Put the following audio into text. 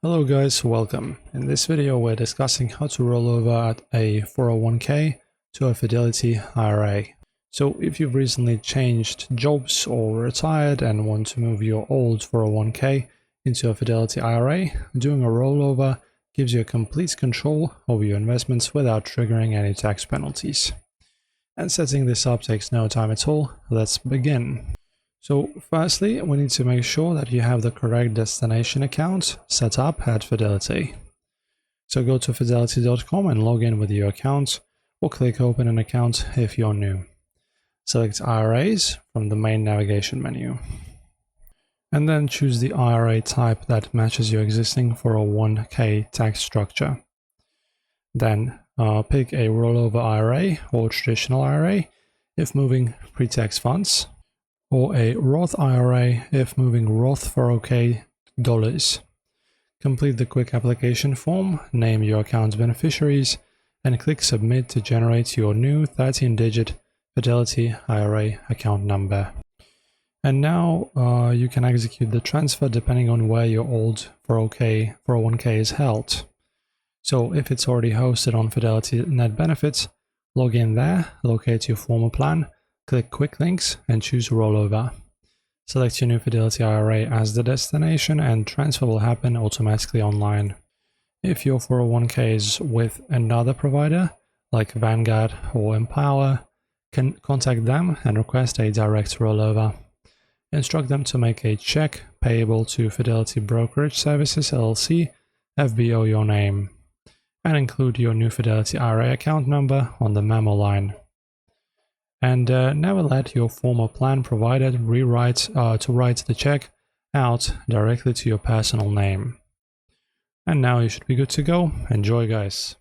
Hello guys, welcome. In this video we're discussing how to roll over a 401k to a Fidelity IRA. So if you've recently changed jobs or retired and want to move your old 401k into a Fidelity IRA, doing a rollover gives you a complete control over your investments without triggering any tax penalties. And setting this up takes no time at all. Let's begin. So firstly, we need to make sure that you have the correct destination account set up at Fidelity. So go to fidelity.com and log in with your account, or click open an account if you're new. Select IRAs from the main navigation menu. And then choose the IRA type that matches your existing 401k tax structure. Then pick a rollover IRA or traditional IRA if moving pre-tax funds, or a Roth IRA if moving Roth 401k dollars. Complete the quick application form, name your account's beneficiaries, and click Submit to generate your new 13-digit Fidelity IRA account number. And now you can execute the transfer depending on where your old 401k is held. So if it's already hosted on Fidelity Net Benefits, log in there, locate your former plan, click Quick Links and choose Rollover. Select your new Fidelity IRA as the destination and transfer will happen automatically online. If your 401k is with another provider, like Vanguard or Empower, can contact them and request a direct rollover. Instruct them to make a check payable to Fidelity Brokerage Services LLC, FBO your name, and include your new Fidelity IRA account number on the memo line. And never let your former plan provider to write the check out directly to your personal name. And now you should be good to go. Enjoy, guys.